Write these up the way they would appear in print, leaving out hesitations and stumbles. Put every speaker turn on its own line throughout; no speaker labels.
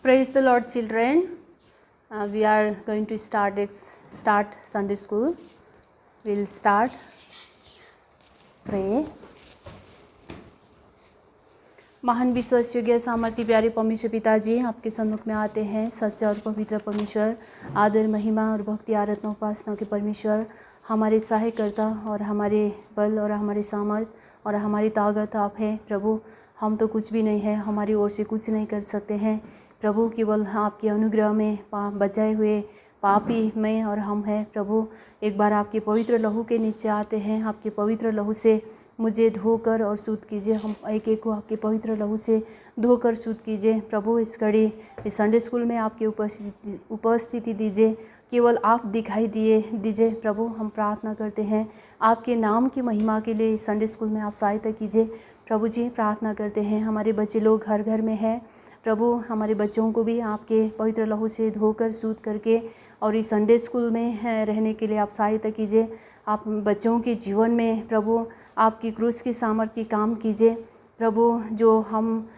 Praise the Lord, children. We are going to start Sunday school. We'll start. Pray. महान विश्वास योग्य सामर्थ्य प्यारे परमेश्वर पिताजी, आपके सम्मुख में आते हैं। सच्चा और पवित्र परमेश्वर, आदर महिमा और भक्ति आराधना उपासना के परमेश्वर, हमारे सहायकर्ता और हमारे बल और हमारे सामर्थ और हमारी ताकत आप हैं प्रभु। हम तो कुछ भी नहीं है, हमारी ओर से कुछ नहीं कर सकते हैं प्रभु। केवल आपके अनुग्रह में बचाए हुए पापी मैं और हम हैं प्रभु। एक बार आपके पवित्र लहू के नीचे आते हैं। आपके पवित्र लहू से मुझे धोकर और शुद्ध कीजिए। हम एक एक को आपके पवित्र लहू से धोकर शुद्ध कीजिए प्रभु। इस घड़ी इस संडे स्कूल में आपकी उपस्थिति दीजिए। केवल आप दिखाई दीजिए प्रभु। हम प्रार्थना करते हैं आपके नाम की महिमा के लिए इस संडे स्कूल में आप सहायता कीजिए प्रभु जी। प्रार्थना करते हैं हमारे बच्चे लोग घर घर में हैं प्रभु। हमारे बच्चों को भी आपके पवित्र लहू से धोकर शुद्ध करके और इस संडे स्कूल में रहने के लिए आप सहायता कीजिए। आप बच्चों के जीवन में प्रभु आपकी क्रूस की सामर्थ्य की काम कीजिए प्रभु। जो हम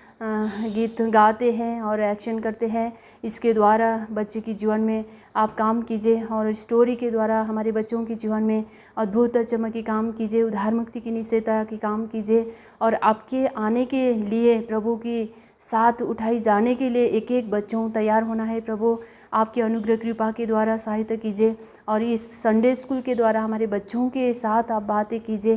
गीत गाते हैं और एक्शन करते हैं, इसके द्वारा बच्चे के जीवन में आप काम कीजिए और स्टोरी के द्वारा हमारे बच्चों के जीवन में अद्भुत चमक की काम कीजिए, उद्धार मुक्ति की निश्चयता की काम कीजिए और आपके आने के लिए प्रभु की साथ उठाई जाने के लिए एक एक बच्चों तैयार होना है प्रभु। आपके अनुग्रह कृपा के द्वारा सहायता कीजिए और इस संडे स्कूल के द्वारा हमारे बच्चों के साथ आप बातें कीजिए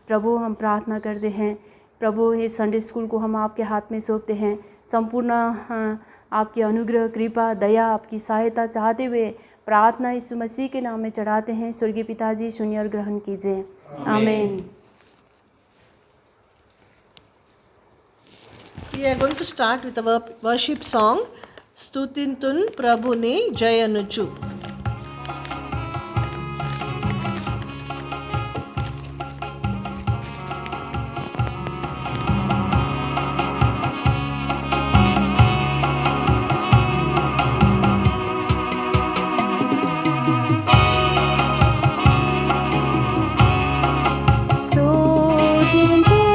प्रभु। हम प्रार्थना करते हैं प्रभु, इस संडे स्कूल को हम आपके हाथ में सौंपते हैं। संपूर्ण आपके अनुग्रह कृपा दया आपकी सहायता चाहते हुए प्रार्थना यीशु मसीह के नाम में चढ़ाते हैं। स्वर्गीय पिताजी सुनिए और ग्रहण कीजिए। आमीन।
We are going to start with our worship song, Stutintun Prabhuni Jayanuju.
Stutintun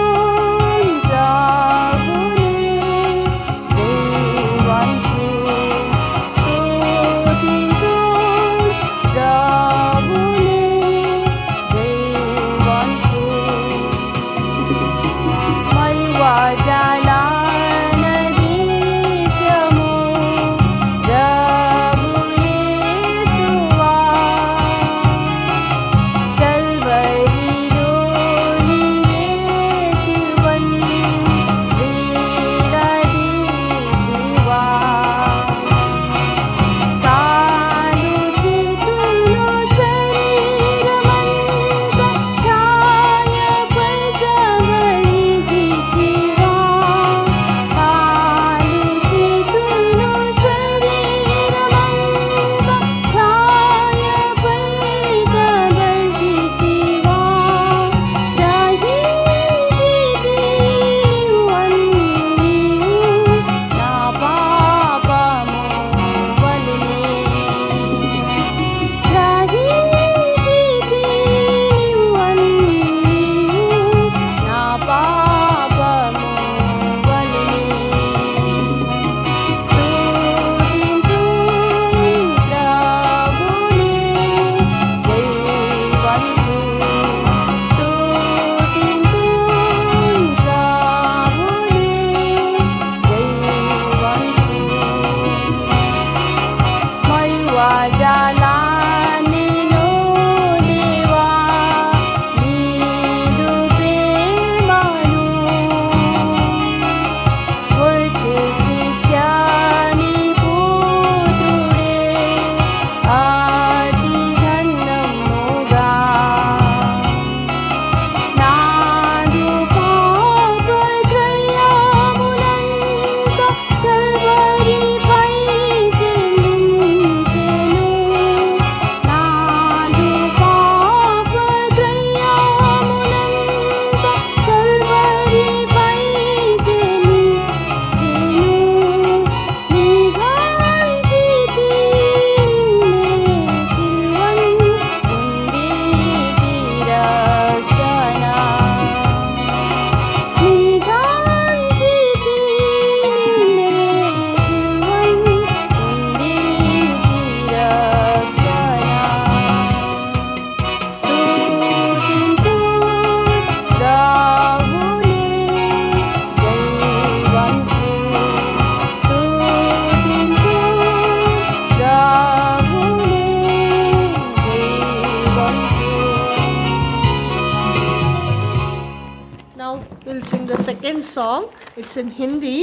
second song. It's in Hindi.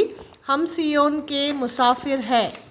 हम सियोन के मुसाफिर है.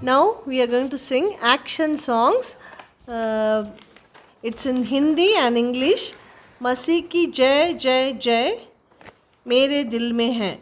Now we are going to sing action songs. It's in Hindi and English. मसीह की जय जय जय मेरे दिल में है.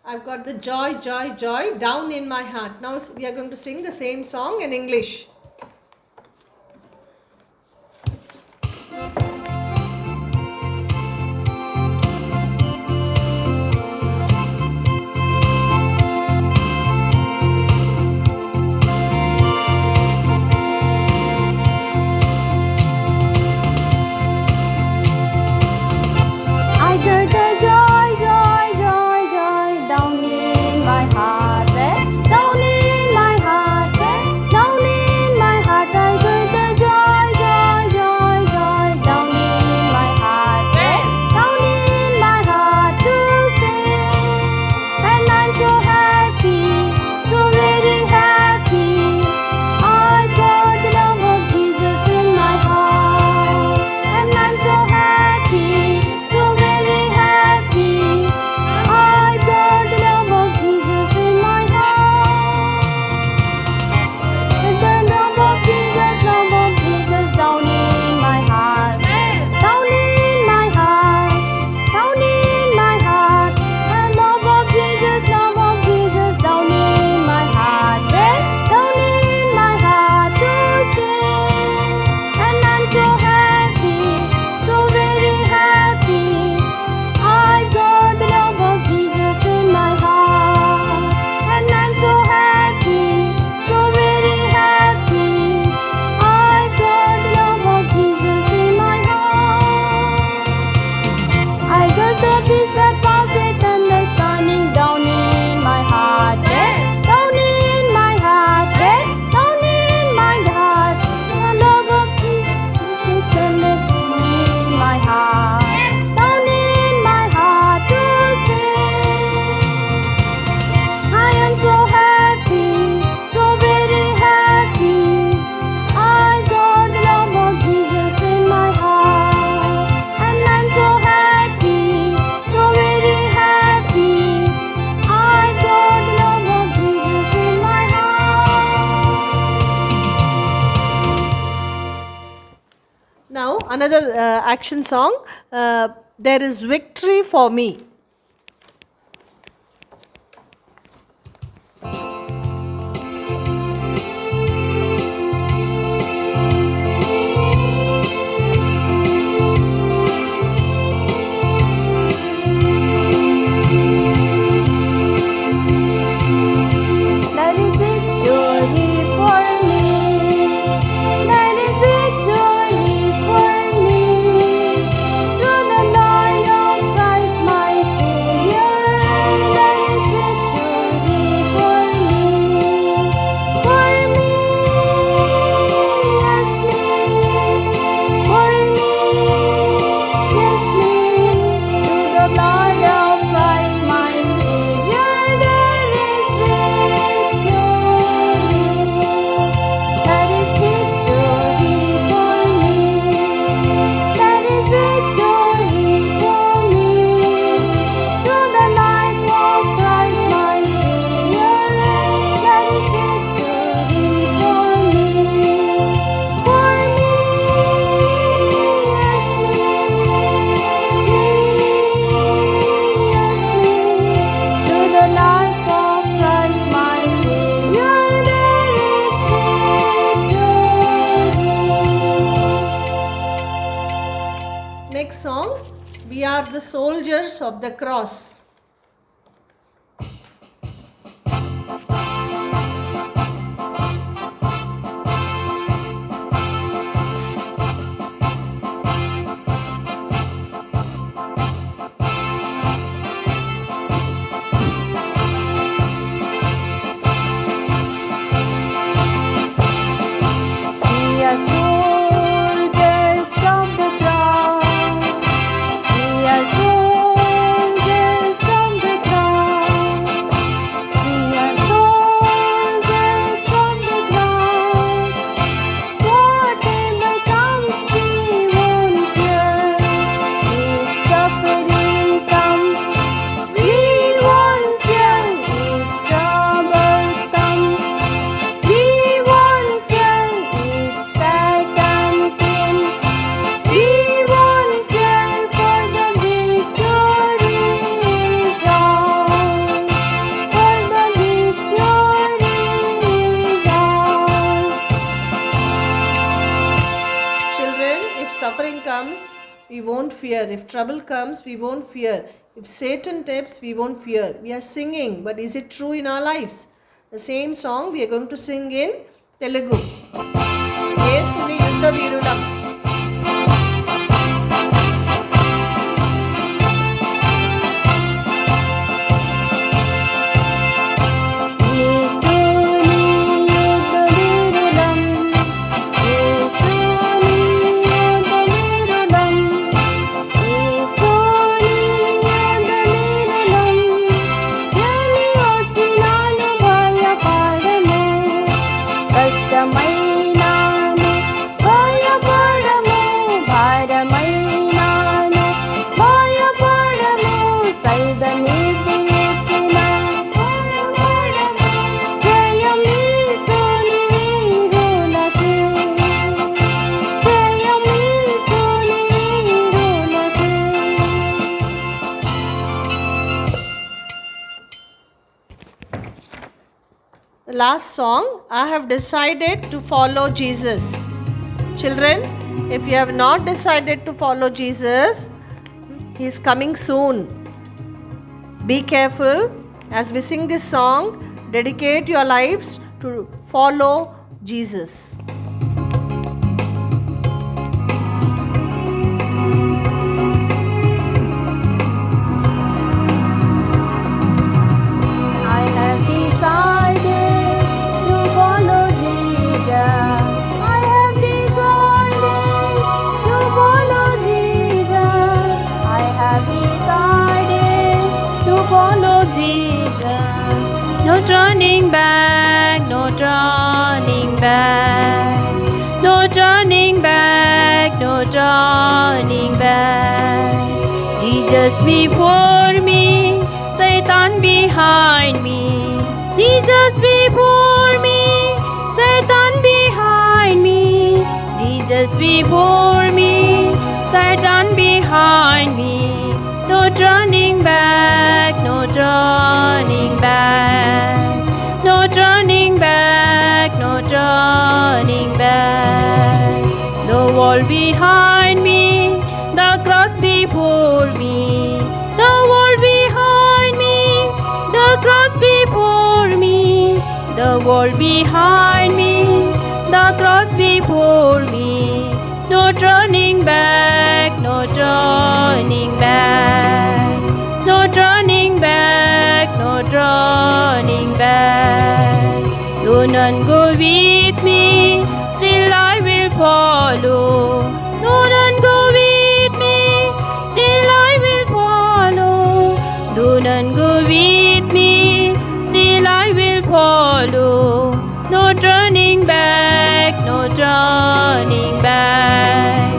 I've got the joy, joy, joy down in my heart. Now we are going to sing the same song in English.
Down in my heart, down in
Now another action song, There is Victory for Me. Next song, We Are the Soldiers of the Cross. Suffering comes, we won't fear. If trouble comes, we won't fear. If Satan tempts, we won't fear. We are singing, but is it true in our lives? The same song we are going to sing in Telugu. Yesuni Yuddha Veerulam. The last song, I have decided to follow Jesus. Children, if you have not decided to follow Jesus, He is coming soon. Be careful. As we sing this song, dedicate your lives to follow Jesus.
No turning back, no turning back, no turning back, no turning back. Jesus before me, Satan behind me. Jesus before me, Satan behind me. Jesus before me, world behind me, the cross before me. The world behind me, the cross before me. The world behind me, the cross before me. No turning back, no turning back. No turning back, no turning back. Though none go with me, still I will follow. Though none go with me, still I will follow. Though none go with me, still I will follow. No turning back, no turning back.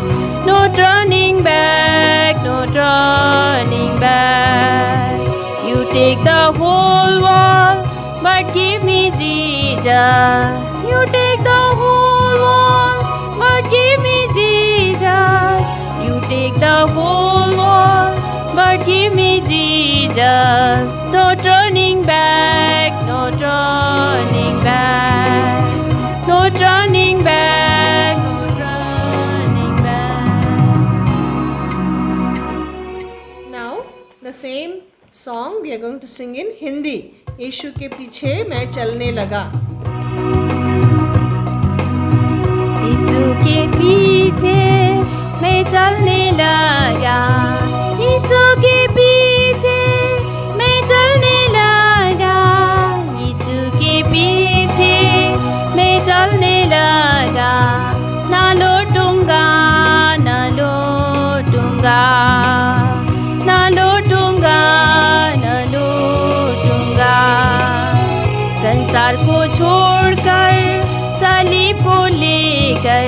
No turning back, no turning back. You take the whole world, but give me Jesus. You take the whole world, but give me Jesus. You take the whole world, but give me Jesus. No turning back, no turning back. No turning back, no turning back.
Now, the same song we are going to sing in Hindi. यीशु के पीछे मैं चलने लगा.
यीशु के पीछे मैं चलने लगा. यीशु के पीछे मैं चलने लगा. यीशु के पीछे मैं चलने लगा. ना लौटूंगा, ना लौटूंगा. ना लौटूंगा, ना लौटूंगा. संसार को छोड़कर, सलीब को लेकर.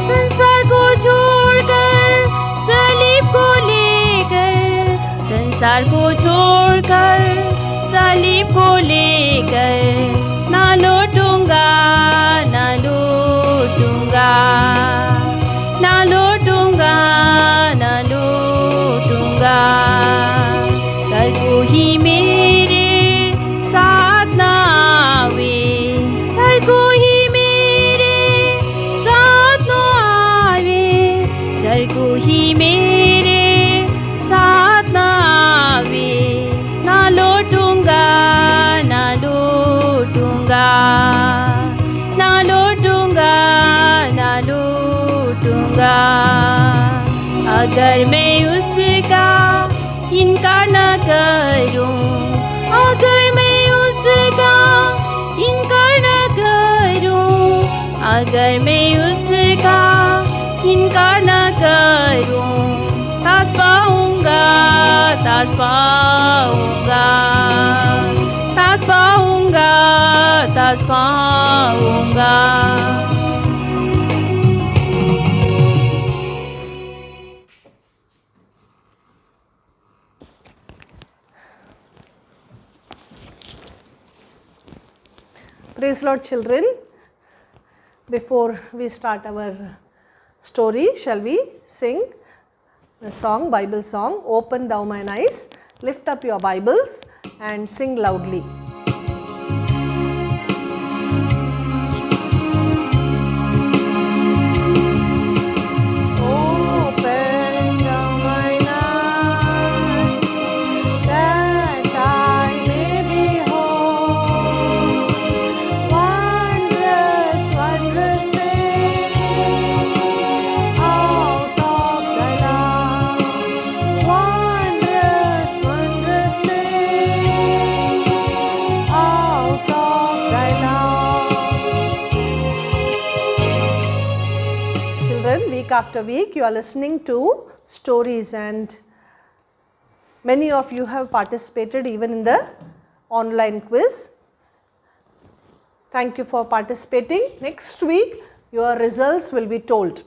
संसार को छोड़कर, सलीब को लेकर. संसार को छोड़कर, सलीब को लेकर. ना लौटूंगा, ना लौटूंगा. ना लौटूंगा, ना लौटूंगा. कल को ही मेरे साथ ना आवे. कल को ही मेरे साथ ना आवे. कल को ही मेरे साथ ना आवे. ना लौटूंगा, ना लौटूंगा. ना लौटूंगा, ना लौटूंगा. अगर मैं उसका इनकार न करूं, अगर मैं उसका इनकार न करूं, अगर मैं उसका इनकार न करूं, ताज पाऊंगा, ताज पाऊंगा. ताज पाऊंगा, ताज पाऊंगा.
Praise Lord, children. Before we start our story, shall we sing the song, Bible song, Open Thou Mine Eyes. Lift up your Bibles and sing loudly. Open thou mine eyes, that I may behold wondrous, wondrous things out of thy love. Wondrous, wondrous things out of thy love. Children, week after week you are listening to stories, and many of you have participated even in the online quiz. Thank you for participating. Next week your results will be told.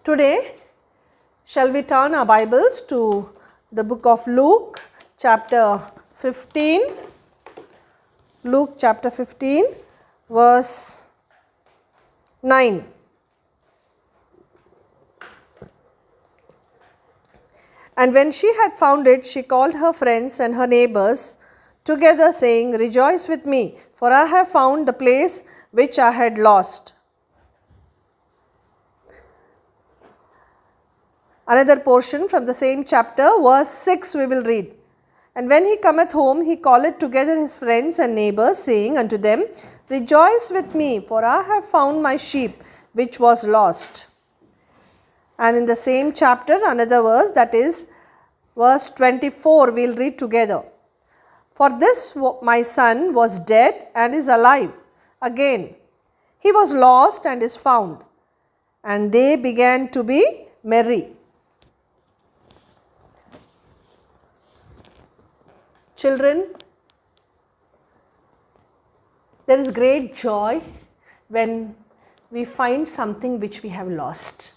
Today, shall we turn our Bibles to the book of Luke, chapter 15. Luke chapter 15, verse 9. And when she had found it, she called her friends and her neighbors together, saying, Rejoice with me, for I have found the place which I had lost. Another portion from the same chapter, verse 6 we will read. And when he cometh home, he calleth together his friends and neighbors, saying unto them, Rejoice with me, for I have found my sheep which was lost. And in the same chapter, another verse, that is verse 24, we will read together. For this my son was dead and is alive again. He was lost and is found. And they began to be merry. Children, there is great joy when we find something which we have lost.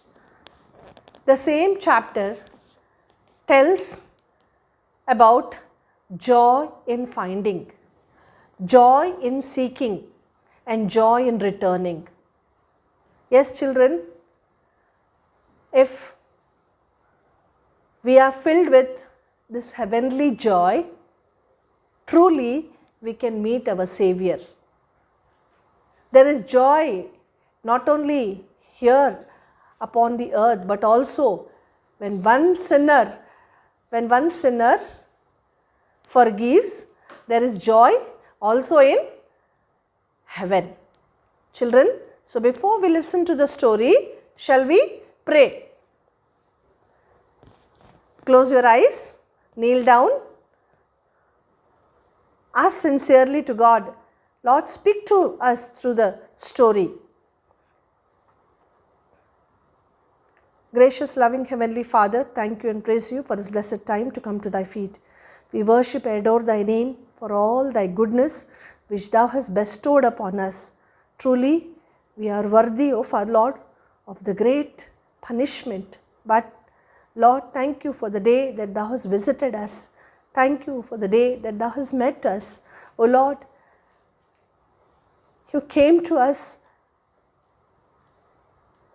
The same chapter tells about joy in finding, joy in seeking, and joy in returning. Yes, children, if we are filled with this heavenly joy, truly we can meet our Savior. There is joy not only here upon the earth, but also when one sinner forgives, there is joy also in heaven. Children, so before we listen to the story, shall we pray? Close your eyes, kneel down, ask sincerely to God, Lord, speak to us through the story. Gracious, loving Heavenly Father, thank you and praise you for this blessed time to come to thy feet. We worship and adore thy name for all thy goodness which thou hast bestowed upon us. Truly, we are worthy, O our Lord, of the great punishment. But Lord, thank you for the day that thou hast visited us. Thank you for the day that thou hast met us. O Lord, you came to us.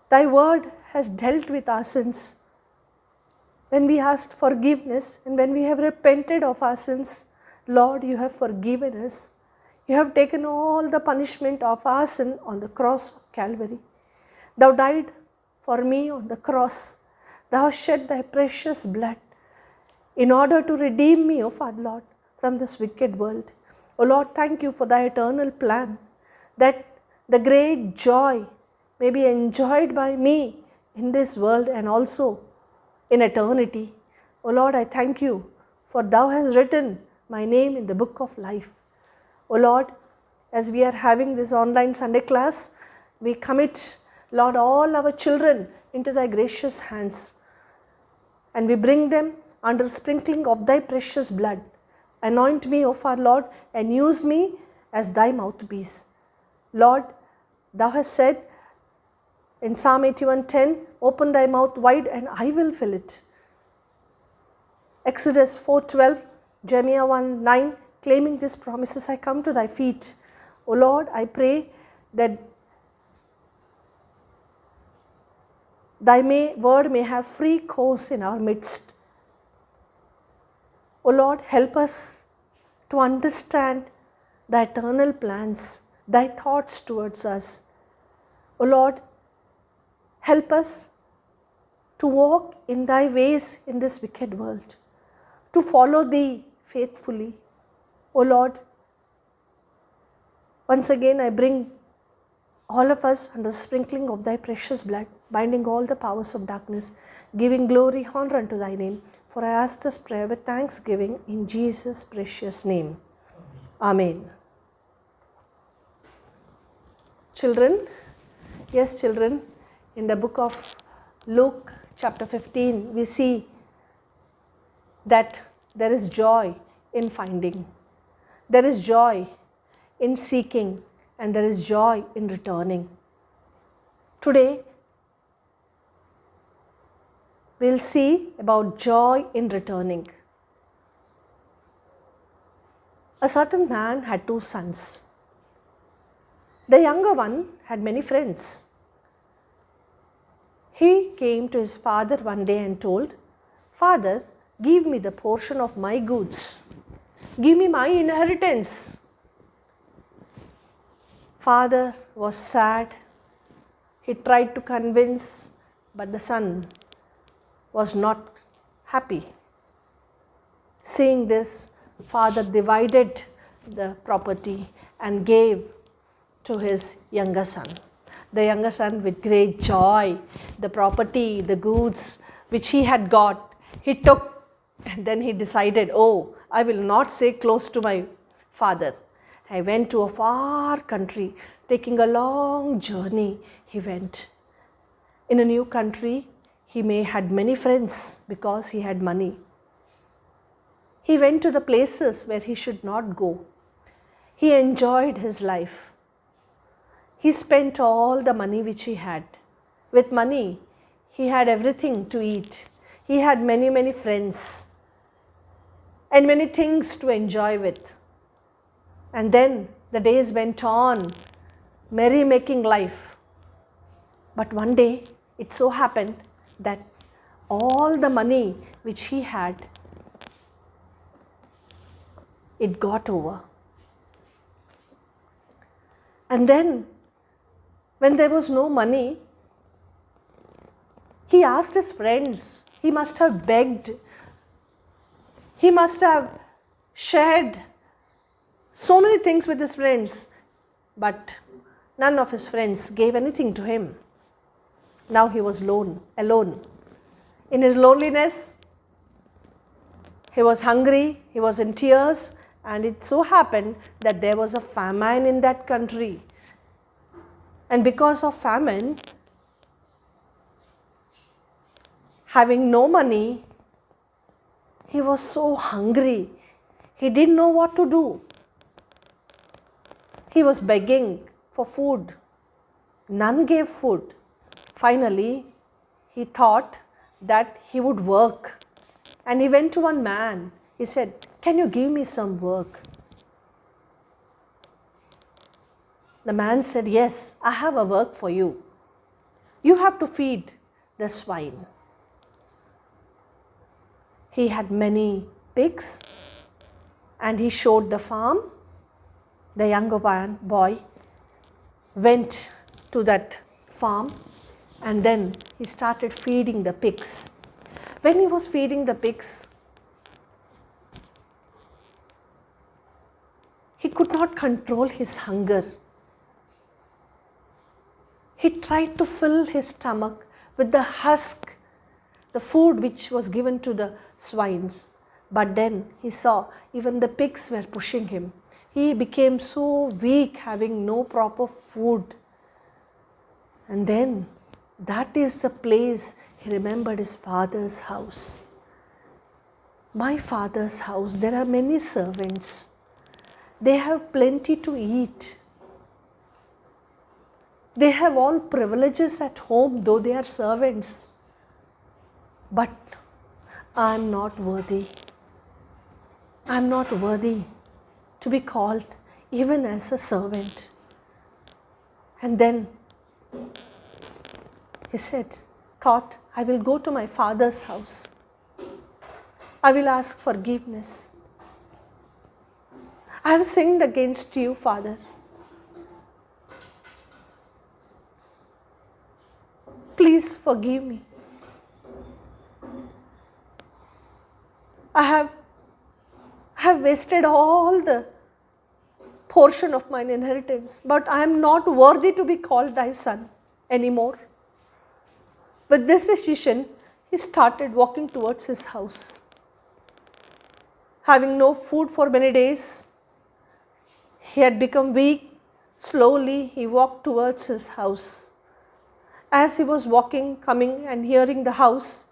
Thy word has dealt with our sins. When we asked forgiveness and when we have repented of our sins, Lord, you have forgiven us. You have taken all the punishment of our sin on the cross of Calvary. Thou died for me on the cross. Thou hast shed thy precious blood in order to redeem me, O Father Lord, from this wicked world. O Lord, thank you for thy eternal plan, that the great joy may be enjoyed by me in this world and also in eternity. O Lord, I thank you, for thou hast written my name in the book of life. O Lord, as we are having this online Sunday class, we commit, Lord, all our children into thy gracious hands, and we bring them under sprinkling of thy precious blood. Anoint me, O our Lord, and use me as thy mouthpiece. Lord, thou hast said in Psalm 81:10, open thy mouth wide and I will fill it. Exodus 4:12, Jeremiah 1:9, claiming these promises, I come to thy feet. O Lord, I pray that thy word may have free course in our midst. O Lord, help us to understand thy eternal plans, thy thoughts towards us. O Lord, help us to walk in thy ways in this wicked world, to follow thee faithfully. O Lord, once again I bring all of us under the sprinkling of thy precious blood, binding all the powers of darkness, giving glory, honor unto thy name. For I ask this prayer with thanksgiving in Jesus' precious name. Amen. Children, yes children, in the book of Luke chapter 15, we see that there is joy in finding, there is joy in seeking, and there is joy in returning. Today, we'll see about joy in returning. A certain man had 2 sons. The younger one had many friends. He came to his father one day and told, Father, give me the portion of my goods. Give me my inheritance. Father was sad. He tried to convince, but the son was not happy. Seeing this, father divided the property and gave to his younger son. The younger son, with great joy, the property, the goods which he had got, he took, and then he decided, oh, I will not stay close to my father. I went to a far country, taking a long journey. He went. In a new country, he had many friends because he had money. He went to the places where he should not go. He enjoyed his life. He spent all the money which he had. With money, he had everything to eat. He had many, many friends and many things to enjoy with. And then the days went on, merry-making life. But one day, it so happened that all the money which he had, it got over. And then, when there was no money, he asked his friends. He must have begged. He must have shared so many things with his friends, but none of his friends gave anything to him. Now he was alone. In his loneliness, he was hungry, he was in tears, and it so happened that there was a famine in that country. And because of famine, having no money, he was so hungry. He didn't know what to do. He was begging for food. None gave food. Finally, he thought that he would work. And he went to one man. He said, "Can you give me some work?" The man said, "Yes, I have a work for you. You have to feed the swine." He had many pigs and he showed the farm. The younger boy went to that farm and then he started feeding the pigs. When he was feeding the pigs, he could not control his hunger. He tried to fill his stomach with the husk, the food which was given to the swines. But then he saw even the pigs were pushing him. He became so weak, having no proper food. And then that is the place he remembered his father's house. My father's house, there are many servants. They have plenty to eat. They have all privileges at home, though they are servants. But I am not worthy. I am not worthy to be called even as a servant. And then he thought, I will go to my father's house. I will ask forgiveness. I have sinned against you, Father. Please forgive me. I have wasted all the portion of mine inheritance, but I am not worthy to be called thy son anymore. With this decision, he started walking towards his house. Having no food for many days, he had become weak. Slowly, he walked towards his house. As he was walking, coming and hearing the house,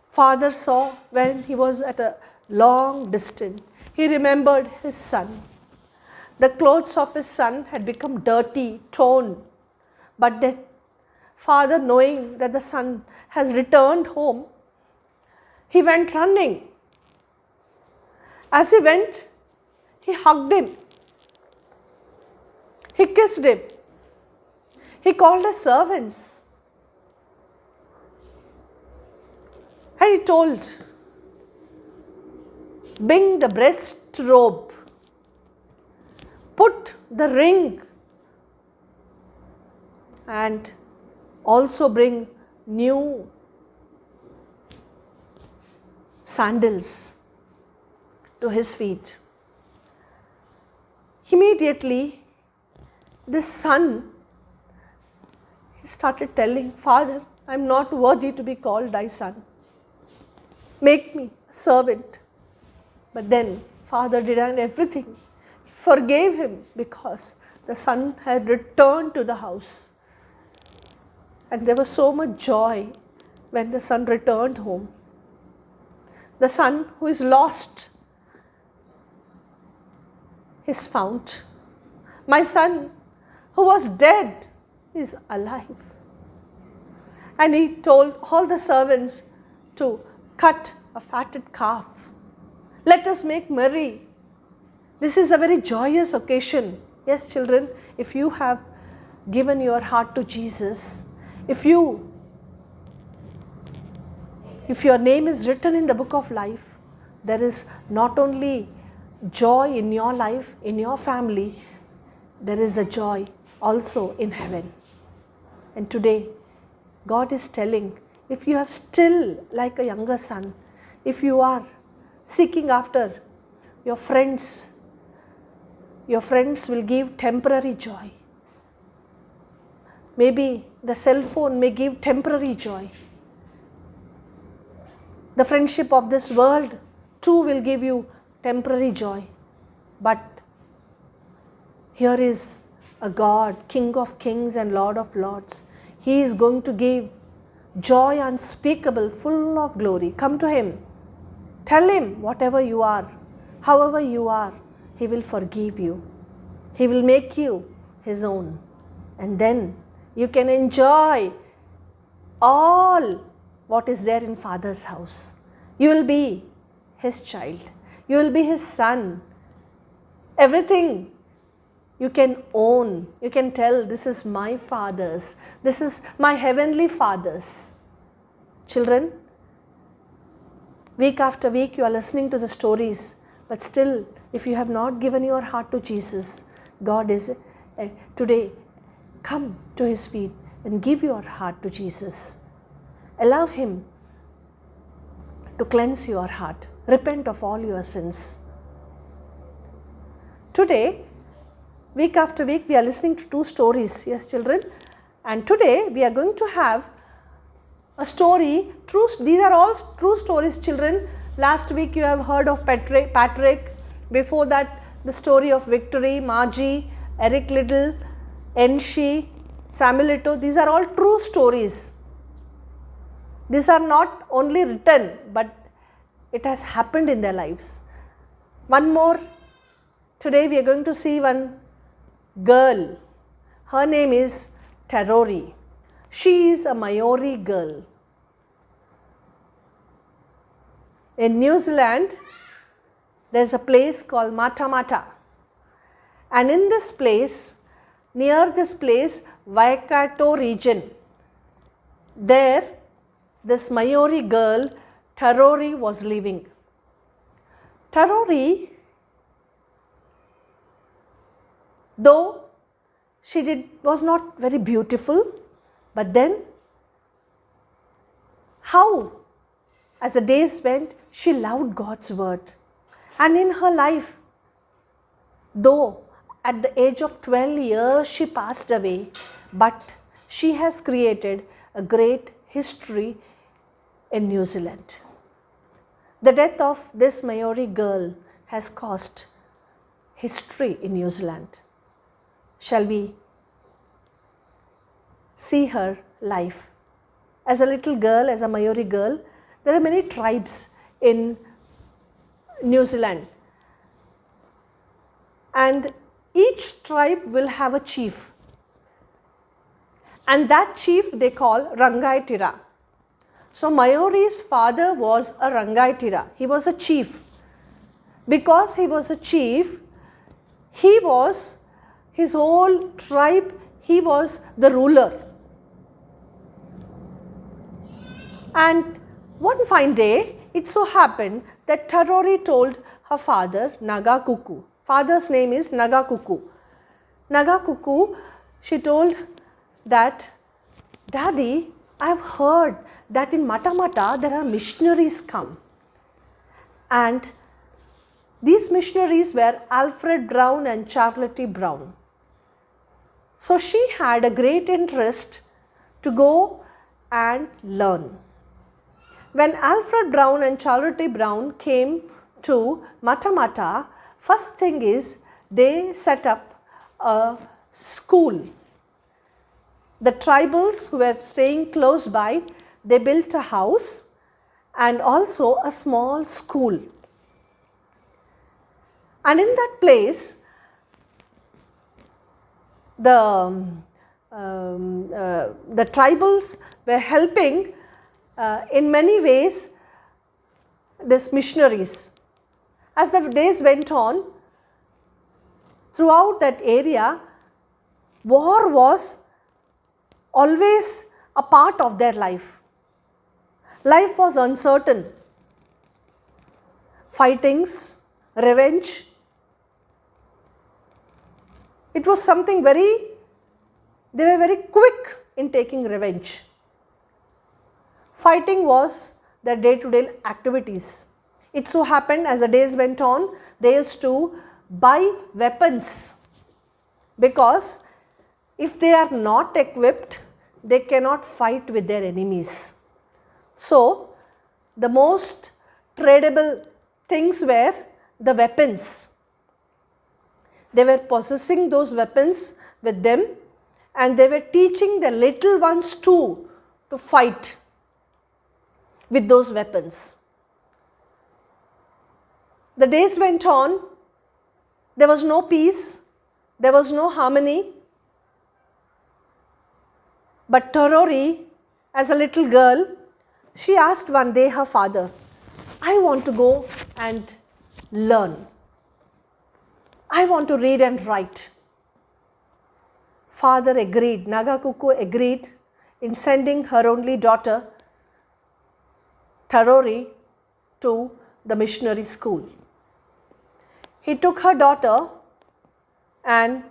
father saw when he was at a long distance. He remembered his son. The clothes of his son had become dirty, torn. But then, father, knowing that the son has returned home, he went running. As he went, he hugged him. He kissed him. He called his servants. And he told, bring the breast robe, put the ring, and also bring new sandals to his feet. Immediately, this son, he started telling, Father, I am not worthy to be called thy son. Make me a servant. But then, father did everything. He forgave him because the son had returned to the house. And there was so much joy when the son returned home. The son who is lost is found. My son who was dead is alive. And he told all the servants to cut a fatted calf. Let us make merry. This is a very joyous occasion. Yes, children, if you have given your heart to Jesus, if your name is written in the book of life, there is not only joy in your life, in your family, there is a joy also in heaven. And today, God is telling, if you have still like a younger son, if you are seeking after your friends will give temporary joy. Maybe the cell phone may give temporary joy. The friendship of this world too will give you temporary joy. But here is a God, King of kings and Lord of lords. He is going to give joy unspeakable, full of glory. Come to Him. Tell Him whatever you are, however you are, He will forgive you. He will make you His own. And then you can enjoy all what is there in Father's house. You will be His child. You will be His son. Everything you can own. You can tell, this is my Father's. This is my heavenly Father's. Children, week after week you are listening to the stories, but still, if you have not given your heart to Jesus, God is today, come to His feet and give your heart to Jesus. Allow Him to cleanse your heart. Repent of all your sins. Today, week after week, we are listening to two stories. Yes, children. And today, we are going to have a story. These are all true stories, children. Last week, you have heard of Patrick. Before that, the story of Victory, Margie, Eric Liddell, Enshi, Samuelito. These are all true stories. These are not only written, but it has happened in their lives. One more. Today we are going to see one girl. Her name is Tarori. She is a Maori girl. In New Zealand, there is a place called Mata Mata. And in this place, near this place, Waikato region, there this Maori girl, Tarori, was living. Tarori, though she was not very beautiful, but then how, as the days went, she loved God's word. And in her life, though at the age of 12 years she passed away, but she has created a great history in New Zealand. The death of this Maori girl has caused history in New Zealand. Shall we see her life? As a little girl, as a Maori girl, there are many tribes in New Zealand. And each tribe will have a chief. And that chief they call Rangai Tira. So Maori's father was a Rangai Tira. He was a chief. Because he was a chief, he was his whole tribe, he was the ruler. And one fine day, it so happened that Tarori told her father, Nagakuku. Father's name is Nagakuku. Nagakuku, she told that, Daddy, I have heard that in Mata Mata there are missionaries come. And these missionaries were Alfred Brown and Charlotte Brown. So she had a great interest to go and learn. When Alfred Brown and Charlotte Brown came to Matamata, first thing is they set up a school. The tribals who were staying close by, they built a house and also a small school. And in that place, the tribals were helping in many ways these missionaries. As the days went on, throughout that area, war was always a part of their life. Life was uncertain. Fightings, revenge. It was something they were very quick in taking revenge. Fighting was their day-to-day activities. It so happened as the days went on, they used to buy weapons, because if they are not equipped, they cannot fight with their enemies. So, the most tradable things were the weapons. They were possessing those weapons with them, and they were teaching the little ones too to fight with those weapons. The days went on, there was no peace, there was no harmony. But Tarori, as a little girl, she asked one day her father, I want to go and learn. I want to read and write. Father agreed, Nagakuku agreed in sending her only daughter, Tarori, to the missionary school. He took her daughter, and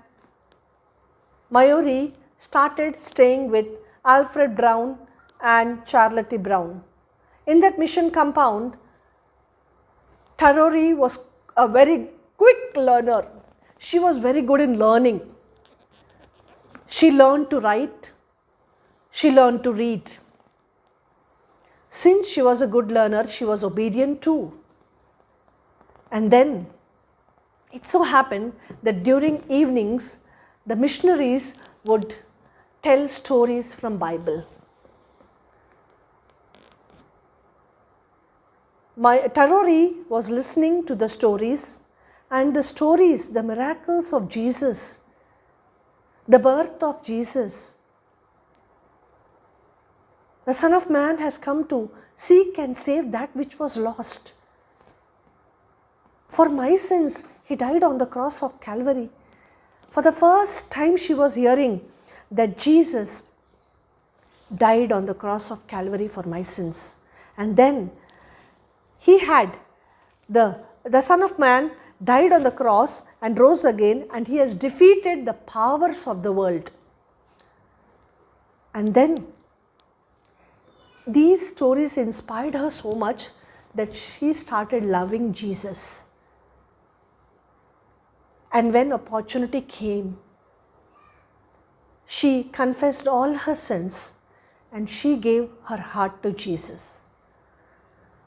Mayuri started staying with Alfred Brown and Charlotte Brown. In that mission compound, Tarori was a very quick learner. She was very good in learning. She learned to write. She learned to read. Since she was a good learner, she was obedient too. And then it so happened that during evenings, the missionaries would tell stories from Bible. Tarori was listening to the stories, and the stories, the miracles of Jesus, the birth of Jesus. The Son of Man has come to seek and save that which was lost. For my sins, He died on the cross of Calvary. For the first time she was hearing that Jesus died on the cross of Calvary for my sins. And then He had, the Son of Man died on the cross and rose again, and He has defeated the powers of the world. And then these stories inspired her so much that she started loving Jesus. And when opportunity came, she confessed all her sins and she gave her heart to Jesus.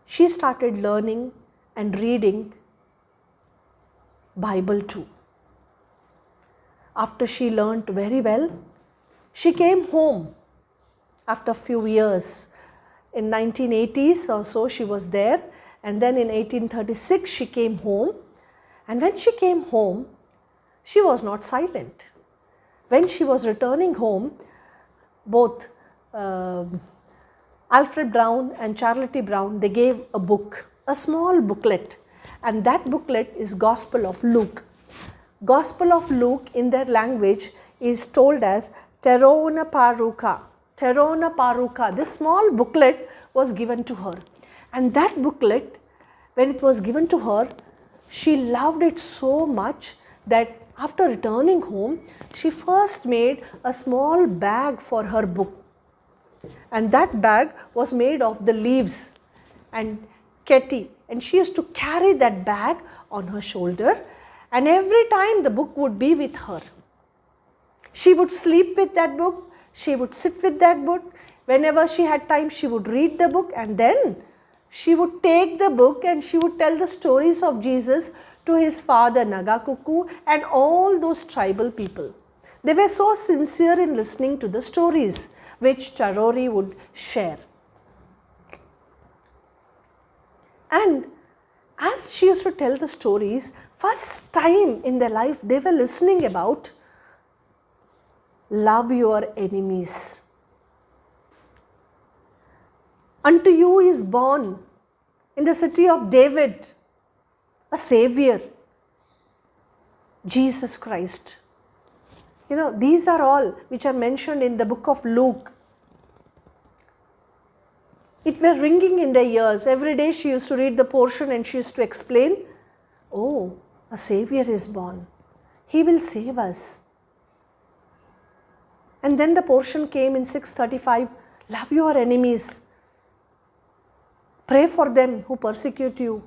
She started learning and reading Bible too. After she learnt very well, she came home after a few years. In 1980s or so she was there, and then in 1836 she came home. And when she came home, she was not silent. When she was returning home, both Alfred Brown and Charlotte Brown, they gave a book, a small booklet, and that booklet is Gospel of Luke. Gospel of Luke in their language is told as Terona Paruka. Terona Paruka. This small booklet was given to her, and that booklet, when it was given to her, she loved it so much that after returning home, she first made a small bag for her book, and that bag was made of the leaves and Ketty, and she used to carry that bag on her shoulder, and every time the book would be with her. She would sleep with that book, she would sit with that book. Whenever she had time, she would read the book, and then she would take the book and she would tell the stories of Jesus to his father Nagakuku and all those tribal people. They were so sincere in listening to the stories which Tarori would share. And as she used to tell the stories, first time in their life they were listening about love your enemies. Unto you is born in the city of David a Savior, Jesus Christ. These are all which are mentioned in the book of Luke. It were ringing in their ears. Every day she used to read the portion and she used to explain, oh, a Savior is born. He will save us. And then the portion came in 6:35, love your enemies. Pray for them who persecute you.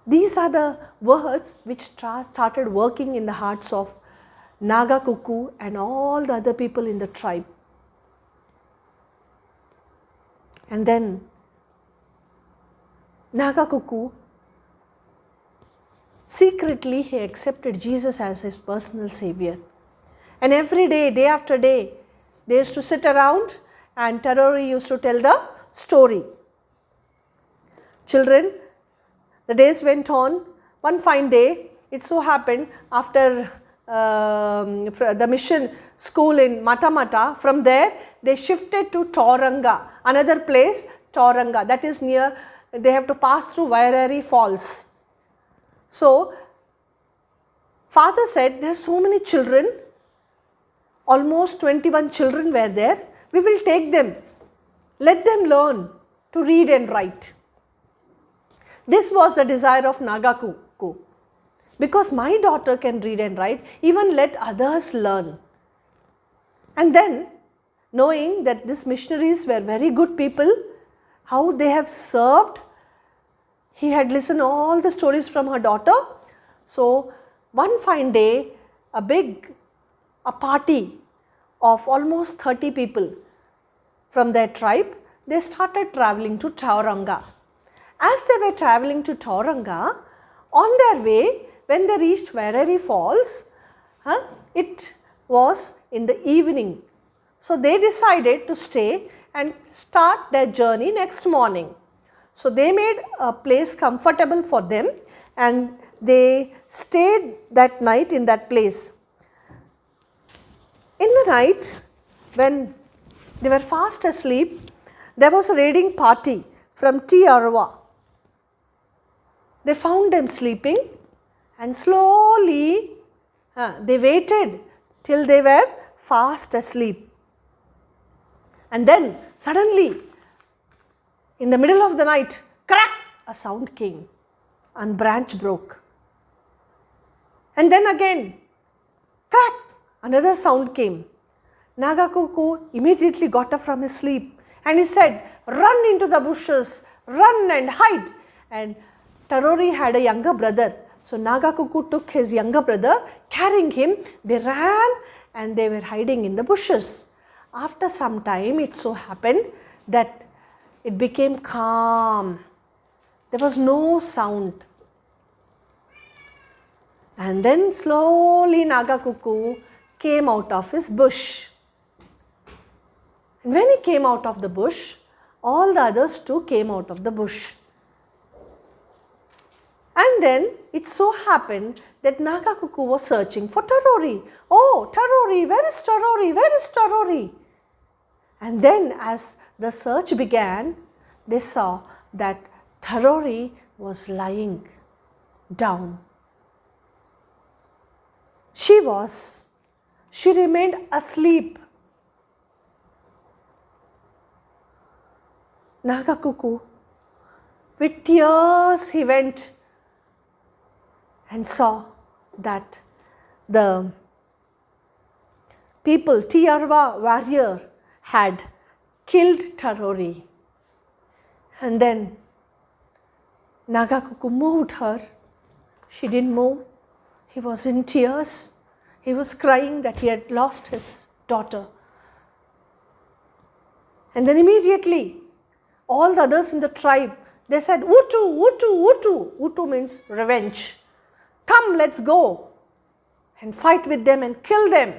These are the words which started working in the hearts of Nagakuku and all the other people in the tribe. And then Nagakuku, secretly he accepted Jesus as his personal Savior. And every day, day after day, they used to sit around and Tarori used to tell the story. Children, the days went on. One fine day, it so happened after the mission school in Matamata, from there they shifted to Tauranga, another place, Tauranga, that is near, they have to pass through Vairari Falls. So, father said, there are so many children, almost 21 children were there, we will take them, let them learn to read and write. This was the desire of Nagakuku. Because my daughter can read and write, even let others learn. And then, knowing that these missionaries were very good people, how they have served, he had listened all the stories from her daughter. So, one fine day, a party of almost 30 people from their tribe, they started traveling to Tauranga. As they were traveling to Tauranga, on their way, when they reached Vairari Falls, it was in the evening. So they decided to stay and start their journey next morning. So they made a place comfortable for them and they stayed that night in that place. In the night, when they were fast asleep, there was a raiding party from Tiarwa. They found them sleeping and slowly they waited till they were fast asleep. And then suddenly, in the middle of the night, crack, a sound came and branch broke. And then again, crack, another sound came. Nagakuku immediately got up from his sleep and he said, run into the bushes, run and hide. And Tarori had a younger brother. So Nagakuku took his younger brother, carrying him, they ran and they were hiding in the bushes. After some time, it so happened that it became calm. There was no sound. And then slowly Nagakuku came out of his bush. And when he came out of the bush, all the others too came out of the bush. And then it so happened that Nagakuku was searching for Tarori. Oh, Tarori, where is Tarori? Where is Tarori? And then as the search began, they saw that Tarori was lying down. She remained asleep. Nagakuku, with tears he went and saw that the people, Tiarwa warrior, had killed Tarori. And then Nagakuku moved her. She didn't move. He was in tears. He was crying that he had lost his daughter. And then immediately, all the others in the tribe, they said, Utu, Utu, Utu. Utu means revenge. Come, let's go and fight with them and kill them.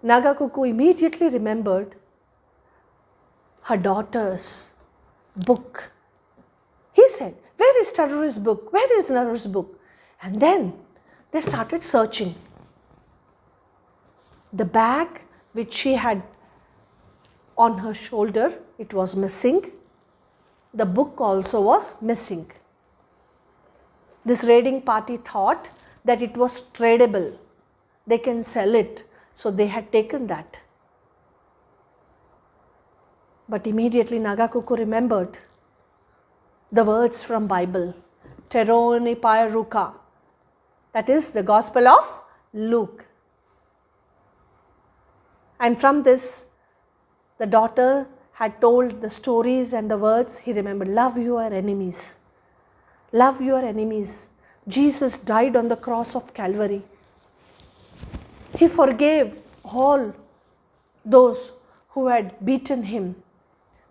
Nagakuku immediately remembered her daughter's book. He said, where is Tarori's book? Where is Tarori's book? And then they started searching. The bag which she had on her shoulder, it was missing. The book also was missing. This raiding party thought that it was tradable. They can sell it. So they had taken that. But immediately Nagakuku remembered the words from Bible, Terone Pairuka, that is the Gospel of Luke. And from this, the daughter had told the stories and the words. He remembered, love your enemies. Love your enemies. Jesus died on the cross of Calvary. He forgave all those who had beaten him.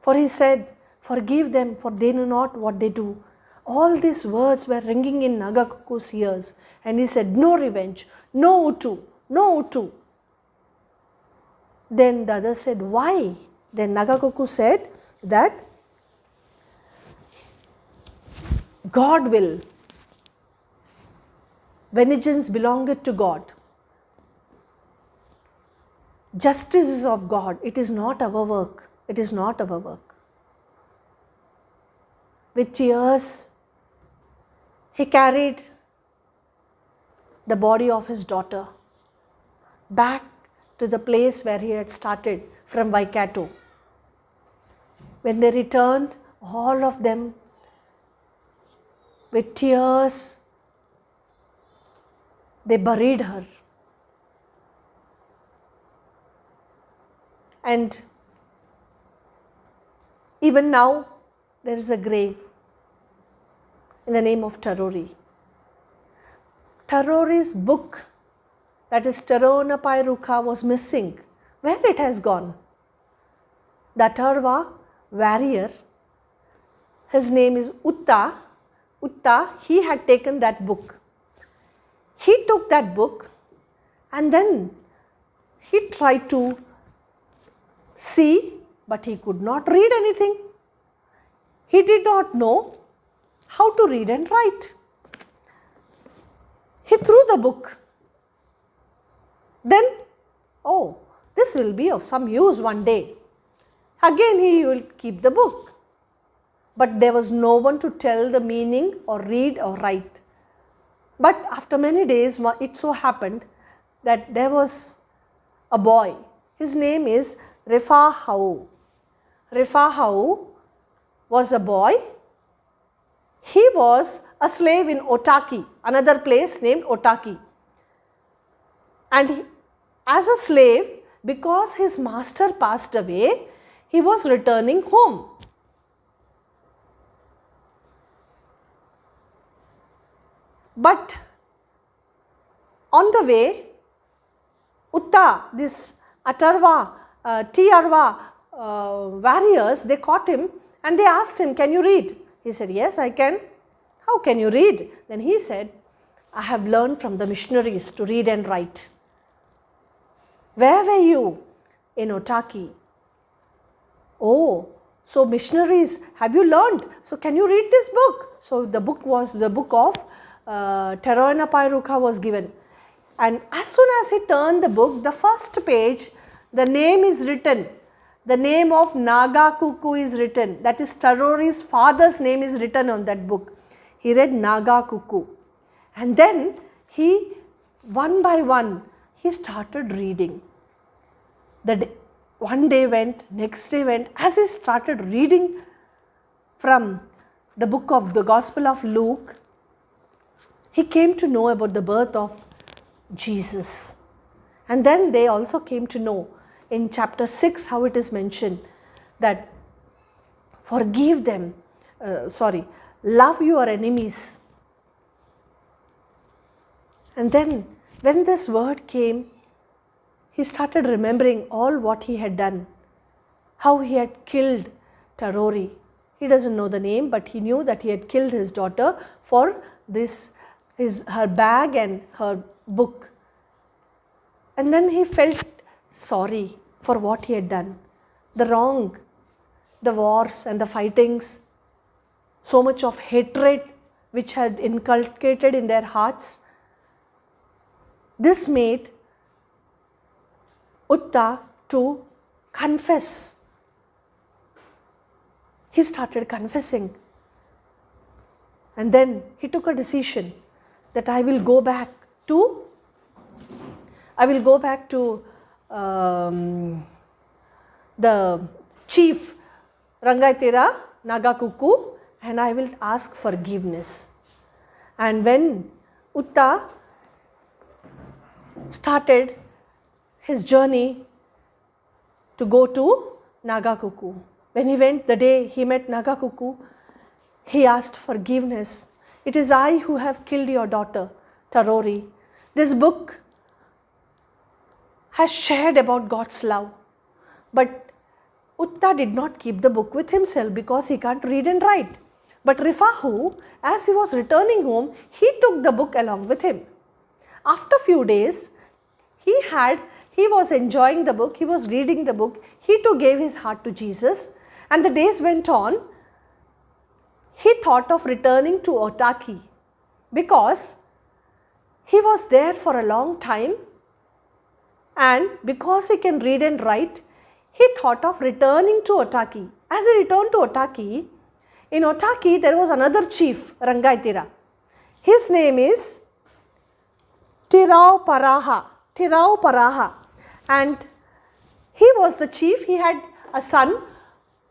For he said, forgive them, for they know not what they do. All these words were ringing in Nagakuku's ears. And he said, no revenge, no Utu, no Utu. Then the other said, why? Then Nagakuku said that God will. Vengeance belongeth to God. Justice is of God. It is not our work. It is not our work. With tears, he carried the body of his daughter back to the place where he had started from Waikato. When they returned, all of them with tears, they buried her. And even now, there is a grave in the name of Tarori. Tarori's book, that is Terona Pairuka, was missing. Where it has gone? The Atharva warrior, his name is Utta. Utta, he had taken that book. He took that book and then he tried to see, but he could not read anything. He did not know how to read and write. He threw the book. Then, oh, this will be of some use one day. Again he will keep the book. But there was no one to tell the meaning or read or write. But after many days, it so happened that there was a boy. His name is Refahau. Refahau was a boy. He was a slave in Otaki, another place named Otaki. And as a slave, because his master passed away, he was returning home. But on the way, Utta, this Atharva, Tiarva warriors, they caught him and they asked him, can you read? He said, yes, I can. How can you read? Then he said, I have learned from the missionaries to read and write. Where were you? In Otaki. Oh, so missionaries, have you learned? So can you read this book? So the book was the book of Terona Pairuka was given. And as soon as he turned the book, the first page, the name is written. The name of Nagakuku is written. That is Tarori's father's name is written on that book. He read Nagakuku. And then he, one by one, he started reading. One day went, next day went. As he started reading from the book of the Gospel of Luke, he came to know about the birth of Jesus. And then they also came to know in chapter 6 how it is mentioned that forgive them, love your enemies. And then when this word came, he started remembering all what he had done, how he had killed Tarori. He doesn't know the name, but he knew that he had killed his daughter for her bag and her book. And then he felt sorry for what he had done, the wrong, the wars and the fightings, so much of hatred which had inculcated in their hearts. This made Utta to confess. He started confessing. And then he took a decision that I will go back to the chief Rangaitira Nagakuku and I will ask forgiveness. And when Utta started his journey to go to Nagakuku, when he went, the day he met Nagakuku, he asked forgiveness. It is I who have killed your daughter, Tarori. This book has shared about God's love. But Utta did not keep the book with himself because he can't read and write. But Rifahu, as he was returning home, he took the book along with him. After few days, he was enjoying the book, he was reading the book, he too gave his heart to Jesus, and the days went on. He thought of returning to Otaki because he was there for a long time, and because he can read and write, he thought of returning to Otaki. As he returned to Otaki, in Otaki there was another chief, Rangaitira. His name is Tirau Paraha, and he was the chief. He had a son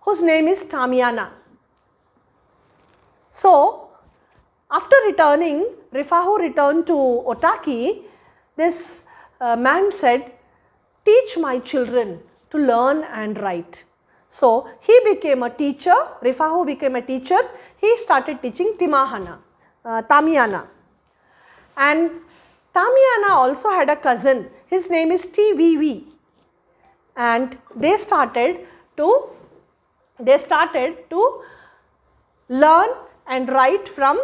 whose name is Tamiana. So, after returning, Rifahu returned to Otaki. This man said, teach my children to learn and write. So, he became a teacher, Rifahu became a teacher, he started teaching Tamiana. And Tamiana also had a cousin, his name is TVV, and they started to learn and write from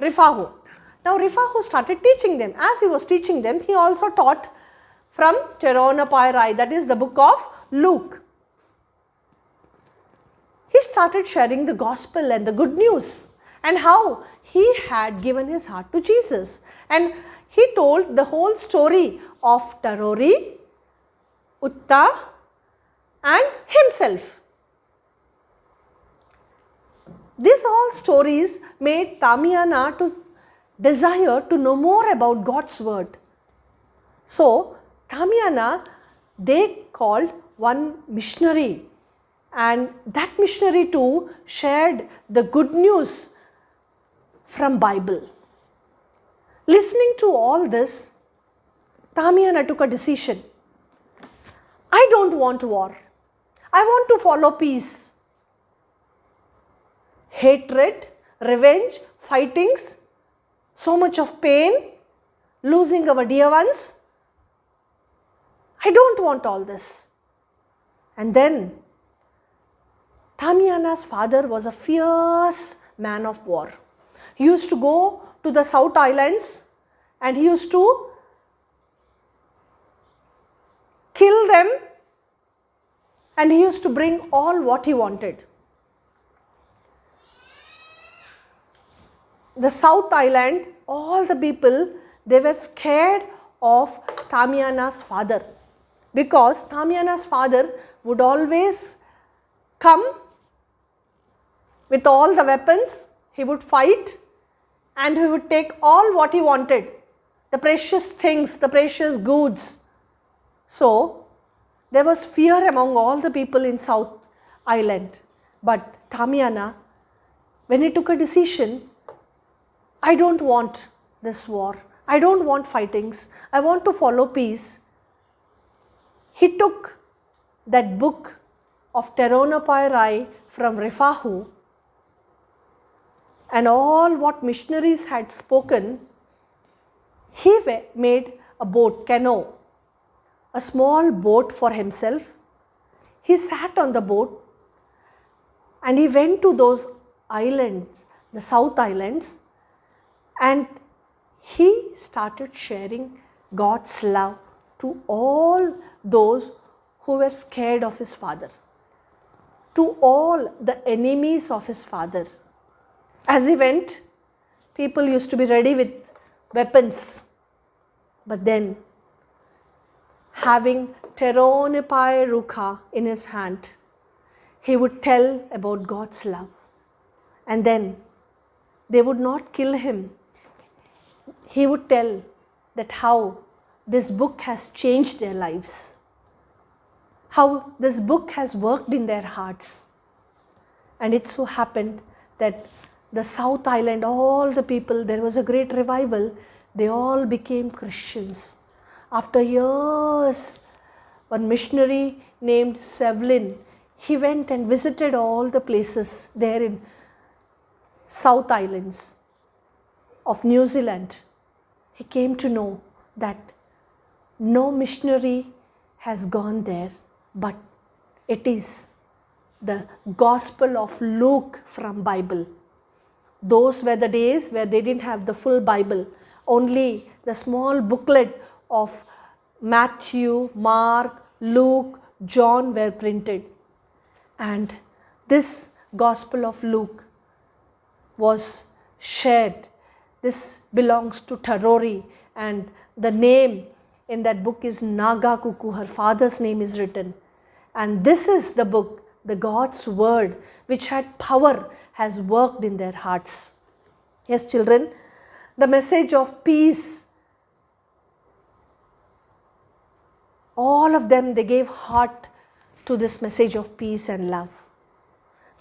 Rifahu. Now Rifahu started teaching them. As he was teaching them, he also taught from Teronapai, that is the book of Luke. He started sharing the gospel and the good news and how he had given his heart to Jesus. And he told the whole story of Tarori, Utta and himself. These all stories made Tamiana to desire to know more about God's word. So, Tamiana, they called one missionary, and that missionary too shared the good news from Bible. Listening to all this, Tamiana took a decision. I don't want war. I want to follow peace. Hatred, revenge, fightings, so much of pain, losing our dear ones. I don't want all this. And then Tamiana's father was a fierce man of war. He used to go to the South Islands and he used to kill them, and he used to bring all what he wanted. The South Island, all the people, they were scared of Tamiana's father, because Tamiana's father would always come with all the weapons, he would fight and he would take all what he wanted, the precious things, the precious goods. So, there was fear among all the people in South Island. But Tamiana, when he took a decision, I don't want this war. I don't want fightings. I want to follow peace. He took that book of Teronopai from Refahu and all what missionaries had spoken. He made a boat, canoe, a small boat for himself. He sat on the boat and he went to those islands, the South Islands, and he started sharing God's love to all those who were scared of his father, to all the enemies of his father. As he went, people used to be ready with weapons, but then having Teronopai Ruka in his hand, he would tell about God's love. And then they would not kill him. He would tell that how this book has changed their lives, how this book has worked in their hearts. And it so happened that the South Island, all the people, there was a great revival. They all became Christians. After years, one missionary named Sevlin, he went and visited all the places there in South Islands of New Zealand. He came to know that no missionary has gone there, but it is the Gospel of Luke from Bible. Those were the days where they didn't have the full Bible. Only the small booklet of Matthew, Mark, Luke, John were printed. And this Gospel of Luke was shared. This belongs to Tarori, and the name in that book is Naga Kuku. Her father's name is written. And this is the book, the God's word, which had power, has worked in their hearts. Yes, children, the message of peace, all of them, they gave heart to this message of peace and love.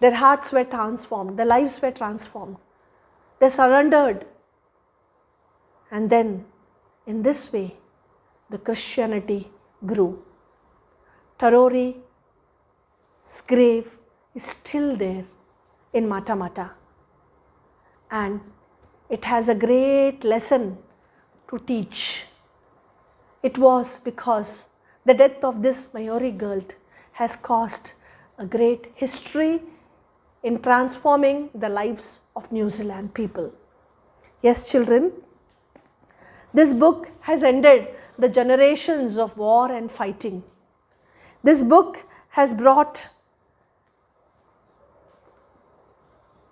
Their hearts were transformed, their lives were transformed. They surrendered. And then, in this way, the Christianity grew. Tarori's grave is still there in Matamata. And it has a great lesson to teach. It was because the death of this Maori girl has caused a great history in transforming the lives of New Zealand people. Yes, children, this book has ended the generations of war and fighting. This book has brought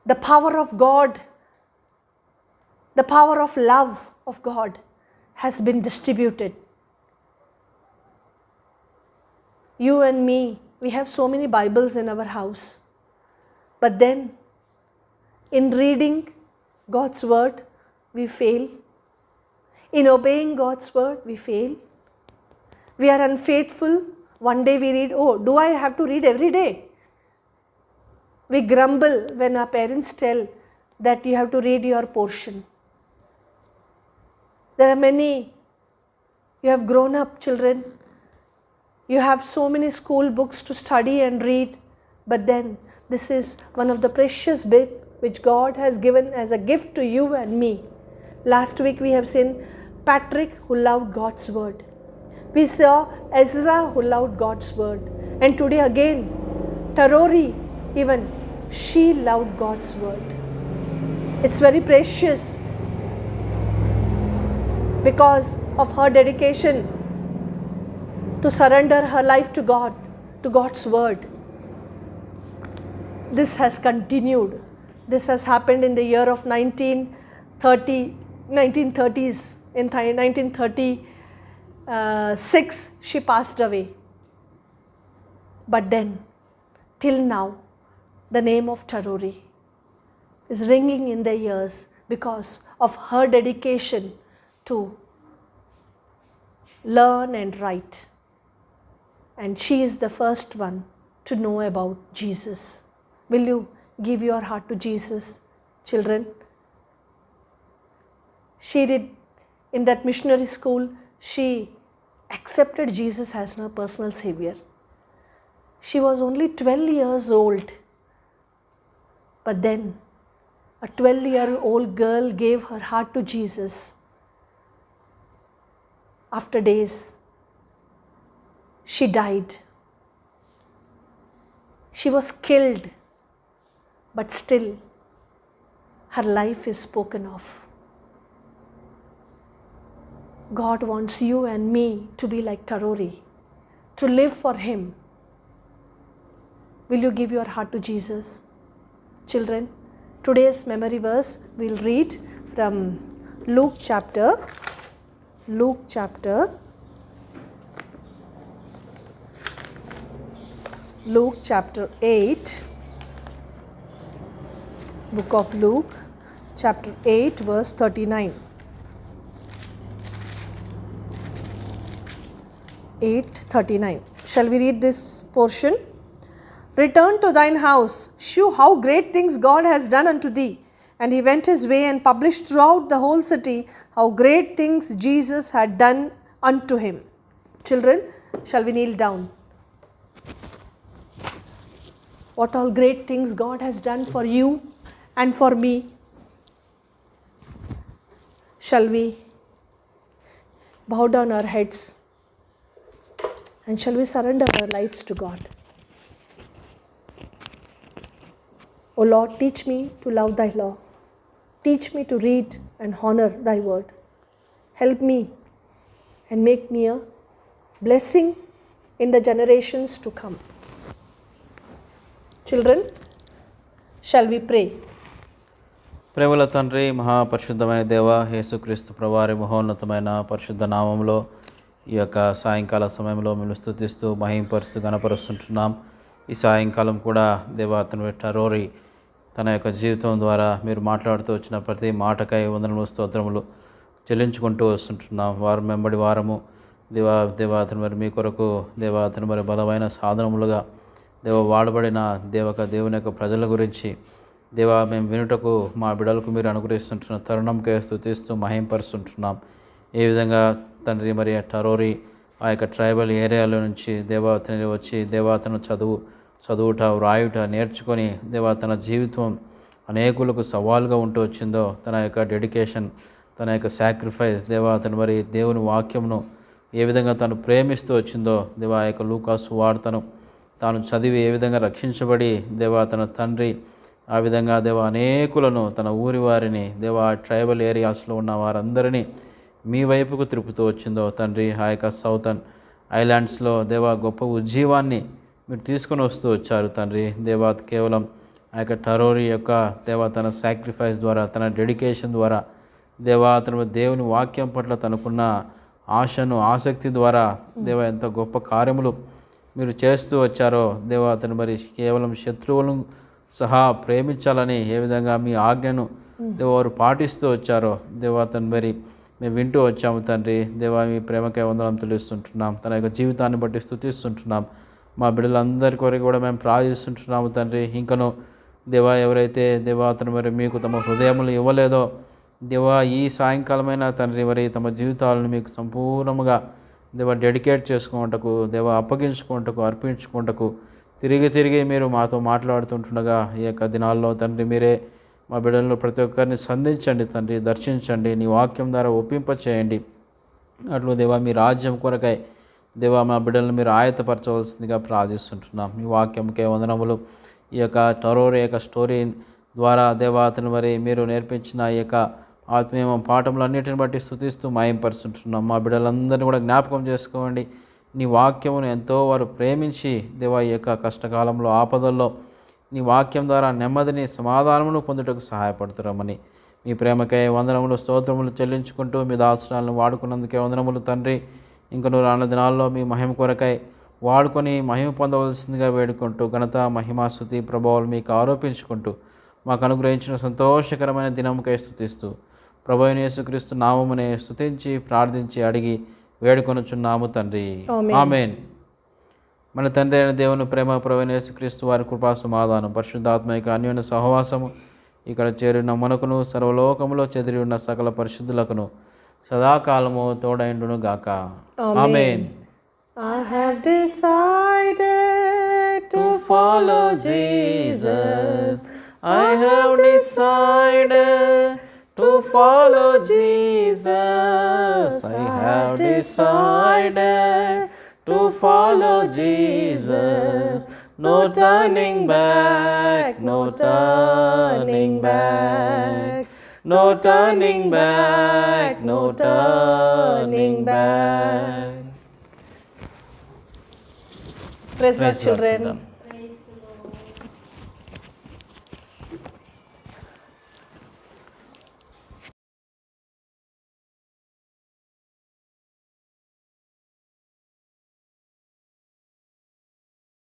the power of God, the power of love of God has been distributed. You and me, we have so many Bibles in our house. But then, in reading God's word, we fail. In obeying God's word, we fail. We are unfaithful. One day we read, oh, do I have to read every day? We grumble when our parents tell that you have to read your portion. There are many, you have grown up children, you have so many school books to study and read, but then this is one of the precious books which God has given as a gift to you and me. Last week we have seen Patrick who loved God's word. We saw Ezra who loved God's word. And today again, Tarori, even she loved God's word. It's very precious because of her dedication to surrender her life to God, to God's word. This has continued. This has happened in the year of 1930s. In 1936, she passed away. But then, till now, the name of Tarori is ringing in their ears because of her dedication to learn and write. And she is the first one to know about Jesus. Will you give your heart to Jesus? Children, she did in that missionary school, she accepted Jesus as her personal savior. She was only 12 years old, but then a 12-year-old girl gave her heart to Jesus. After days, she died. She was killed, but still her life is spoken of. God wants you and me to be like Tarori, to live for Him. Will you give your heart to Jesus? Children, today's memory verse we'll read from Luke chapter 8, book of Luke chapter 8 verse 39. 8:39. Shall we read this portion? Return to thine house, shew how great things God has done unto thee. And he went his way and published throughout the whole city how great things Jesus had done unto him. Children, shall we kneel down? What all great things God has done for you and for me. Shall we bow down our heads and shall we surrender our lives to God? O Lord, teach me to love thy law. Teach me to read and honor thy word. Help me and make me a blessing in the generations to come. Children, shall we pray?
ప్రేమల తండ్రి, మహాపరిశుద్ధమైన దేవ, యేసుక్రీస్తు ప్రభువారి మహోన్నతమైన పరిశుద్ధ నామంలో ఈ యొక్క సాయంకాల సమయంలో మేము స్తుతిస్తూ మహింపరుస్తూ గణపరుస్తుంటున్నాం. ఈ సాయంకాలం కూడా దేవా అతను టరోరి తన యొక్క జీవితం ద్వారా మీరు మాట్లాడుతూ వచ్చిన ప్రతి మాటకై వందనములు స్తోత్రములు చెల్లించుకుంటూ వస్తుంటున్నాం. వారం వెంబడి వారము దేవాతను మరి మీ కొరకు దేవాతను మరి బలమైన సాధనములుగా వాడబడిన దేవుని యొక్క ప్రజల గురించి మేము వినుటకు మా బిడ్డలకు మీరు అనుగ్రహిస్తుంటున్న తరుణంకే స్తుతిస్తూ మహింపరుస్తుంటున్నాం. ఏ విధంగా తండ్రి మరి టరోరి ఆ యొక్క ట్రైబల్ ఏరియాలో నుంచి దేవాతని వచ్చి దేవాతను చదువుట వ్రాయుట నేర్చుకొని తన జీవితం అనేకులకు సవాలుగా ఉంటూ వచ్చిందో, తన యొక్క డెడికేషన్, తన యొక్క సాక్రిఫైస్ దేవాతను మరి దేవుని వాక్యమును ఏ విధంగా తను ప్రేమిస్తూ వచ్చిందో, ఆ యొక్క లూకాసు వార్తను తాను చదివి ఏ విధంగా రక్షించబడి తన తండ్రి ఆ విధంగా అనేకులను తన ఊరి వారిని ట్రైబల్ ఏరియాస్లో ఉన్న వారందరినీ మీ వైపుకు తిప్పుతూ వచ్చిందో తండ్రి, ఆ యొక్క సౌతర్న్ ఐలాండ్స్లో గొప్ప ఉజ్జీవాన్ని మీరు తీసుకొని వస్తూ వచ్చారు తండ్రి. కేవలం ఆ యొక్క టరోరి యొక్క తన సాక్రిఫైస్ ద్వారా, తన డెడికేషన్ ద్వారా అతను దేవుని వాక్యం పట్ల తనకున్న ఆశను ఆసక్తి ద్వారా ఎంత గొప్ప కార్యములు మీరు చేస్తూ వచ్చారో అతను మరి కేవలం శత్రువులను సహా ప్రేమించాలని ఏ విధంగా మీ ఆజ్ఞను వారు పాటిస్తూ వచ్చారో అతను మరి మేము వింటూ వచ్చాము తండ్రి. మీ ప్రేమకే వందనం తెలుస్తుంటున్నాం. తన యొక్క జీవితాన్ని బట్టి స్తుతిస్తుంటున్నాం. మా బిడ్డలందరి కొరకు కూడా మేము ప్రార్థిస్తుంటున్నాము తండ్రి. ఇంకను ఎవరైతే అతను మరి మీకు తమ హృదయములు ఇవ్వలేదో ఈ సాయంకాలమైన తండ్రి మరి తమ జీవితాలను మీకు సంపూర్ణముగా డెడికేట్ చేసుకుంటకు అప్పగించుకుంటకు అర్పించుకుంటకు తిరిగి మీరు మాతో మాట్లాడుతుంటుండగా ఈ యొక్క దినాల్లో తండ్రి మీరే మా బిడ్డలను ప్రతి ఒక్కరిని సంధించండి తండ్రి, దర్శించండి, నీ వాక్యం ద్వారా ఒప్పింప చేయండి. అట్లు మీ రాజ్యం కొరకై మా బిడ్డలను మీరు ఆయత్తపరచవలసిందిగా ప్రార్థిస్తుంటున్నాం. మీ వాక్యంకే వందనములు. ఈ యొక్క టరోరి యొక్క స్టోరీ ద్వారా అతను మరి మీరు నేర్పించిన ఈ యొక్క ఆత్మీయ పాఠములన్నిటిని బట్టి స్తుతిస్తూ మాయంపరుస్తుంటున్నాం. మా బిడ్డలందరినీ కూడా జ్ఞాపకం చేసుకోండి. నీ వాక్యమును ఎంతో వారు ప్రేమించి ఈ యొక్క కష్టకాలంలో ఆపదల్లో నీ వాక్యం ద్వారా నెమ్మదిని సమాధానమును పొందుటకు సహాయపడుతున్నామని మీ ప్రేమకై వందనములు స్తోత్రములు చెల్లించుకుంటూ మీ దాసనాలను వాడుకున్నందుకే వందనములు తండ్రి. ఇంకను రానున్న దినాల్లో మీ మహిమ కొరకై వాడుకొని మహిమ పొందవలసిందిగా వేడుకుంటూ ఘనత మహిమ స్తుతి ప్రభావాలు మీకు ఆరోపించుకుంటూ మాకు అనుగ్రహించిన సంతోషకరమైన దినముకై స్తుతిస్తూ ప్రభువైన యేసుక్రీస్తు నామమునే స్తుతించి ప్రార్థించి అడిగి వేడుకొనుచున్నాము తండ్రి. ఆమేన్. మన తండ్రి అయిన దేవుని ప్రేమ ప్రభువైన యేసుక్రీస్తు వారి కృపా సమాధానం పరిశుద్ధాత్మ యొక్క అన్యోన్య సహవాసము ఇక్కడ చేరిన మనకును సర్వలోకములో చెదిరి ఉన్న సకల పరిశుద్ధులకును సదాకాలము తోడైండును గాక. ఆమేన్.
I have decided to follow Jesus.
I have decided to follow Jesus. I have decided to follow Jesus. No turning back, no turning back, no turning back, no turning back.
Praise God,
Praise God,
children.
children.